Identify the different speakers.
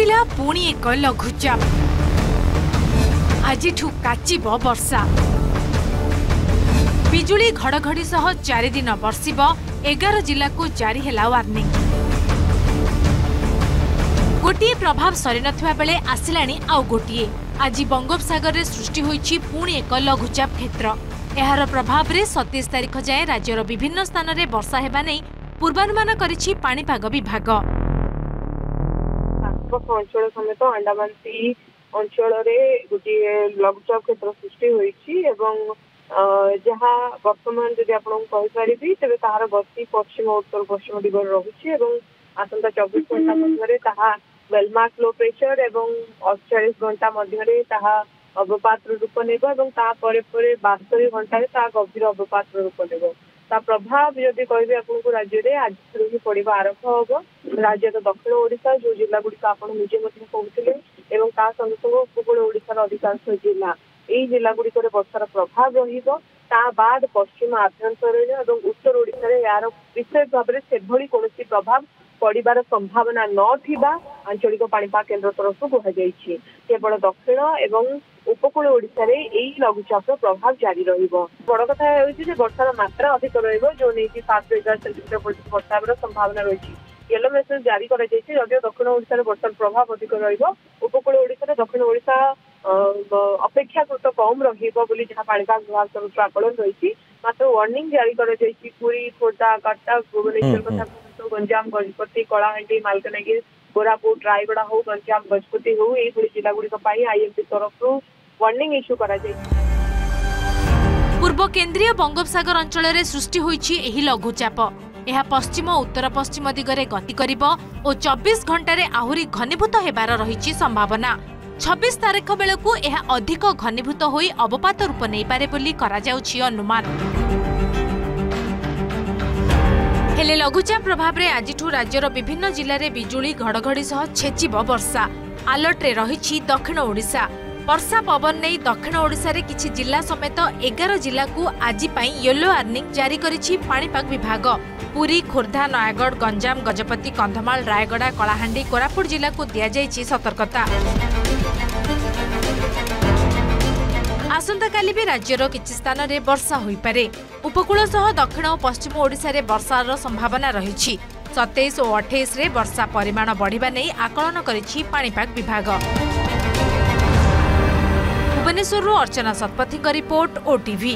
Speaker 1: बढ़िला पुणी एक लघुचाप आज काचिब वर्षा बिजुली घड़घड़ी सह 4 दिन बर्षिब 11 जिला को जारी है वार्निंग। गोटे प्रभाव सरी नथिबा बेले आसिलाणी आउ गोटे आज बंगोपसागर रे सृष्टि होईछि पुणी एक लघुचाप क्षेत्र। एहार प्रभाव रे 27 तारिख जाए राज्यर विभिन्न स्थान रे वर्षा हेबा नै पूर्वानुमान करिछि पाणीपाग विभाग।
Speaker 2: अंचल समेत अंडमान सी अंचल गोटे लघुचाप क्षेत्र सृष्टि होईछि एवं जहाँ वर्तमान जदि आपरि तेज तार गति पश्चिम उत्तर पश्चिम दिगरे रही आसंता 24 घंटा मध्य वेलमार्क लो प्रेशर एवं 48 घंटा मध्य अवपात रूप नेब 72 घंटा गभीर अवपात रूप नेब। प्रभाव जदि कह आपको राज्य में आज ही पड़ा आरंभ हम राज्य दक्षिण ओडिशा जो जिला गुड़िक आप निजे कहते संगे संगे उपकूल ओडिशार अधिकांश जिला यही जिला गुड़िक वर्षार प्रभाव रहा पश्चिम आभ्यंतरीण और उत्तर ओडिशा यार विशेष भाव में से कौन प्रभाव पड़ार संभावना नथिबा आंचलिक पाणीपाग केन्द्र तरफ कहुई केवल दक्षिण एवं उपकूल ओडिशा रे यही लघुचाप प्रभाव जारी रहिबो। बड़ कथा होइछि वर्षार मात्रा अधिक रहिबो जो नहीं 7 से 11 सेंटीमीटर पर्यंत वर्षार संभावना रही। येलो मेसेज जारी कर जदिव दक्षिण ओडिशा रे वर्षार प्रभाव अधिक रहिबो उपकूल ओडिशा दक्षिण ओडिशा अपेक्षाकृत कम रहिबो बोली जहाँ पाणीपाग विभाग तरफ आकलन रही। मात्र वार्निंग जारी कर पुरी खोर्धा कटक भुवनेश्वर कथा गंजाम गजपति कलाहांडी मालकानगिरी कोरापुट रायगड़ा हो गंजाम गजपति हो यही जिला गुड़िक आईएमडी तरफ वार्निंग इश्यू करा
Speaker 1: पूर्व केन्द्रीय बंगोपसागर अंचल में सृष्टि होईछि एही लघुचाप। यह पश्चिम उत्तर पश्चिम दिगरे गति करिब और 24 घंटे आहुरी घनीभूत हेबार रहिछि संभावना। 26 तारिख बेलकु यह अधिक घनीभूत होई अवपात रूप नै पारे बोली करा जाउछि अनुमान। हेले लघुचाप प्रभाव रे आजिठू राज्यर विभिन्न जिले में बिजुली घड़घड़ी सह छेचिब वर्षा। अलर्ट रे रहिछि दक्षिण ओडिशा। वर्षा पवन नहीं दक्षिण ओडिशा रे किछि जिला समेत 11 जिला को आज पई येलो वार्निंग जारी करिछि पाणीपाग विभाग। पुरी खोर्धा नयागढ़ गंजाम गजपति कंधमाल रायगड़ा कलाहांडी कोरापुट जिला को दिया जाइछि सतर्कता। आसंता काली भी राज्यर किछि स्थान रे वर्षा होई पारे। उपकूल सह दक्षिण और पश्चिम ओडिशा रे वर्षार संभावना रहिछि। 27 और 28 रे वर्षा परिमाण बढ़िबा नै आकलन करिछि पाणीपाग विभाग। भुवनेश्वर अर्चना शतपथी रिपोर्ट ओटीवी।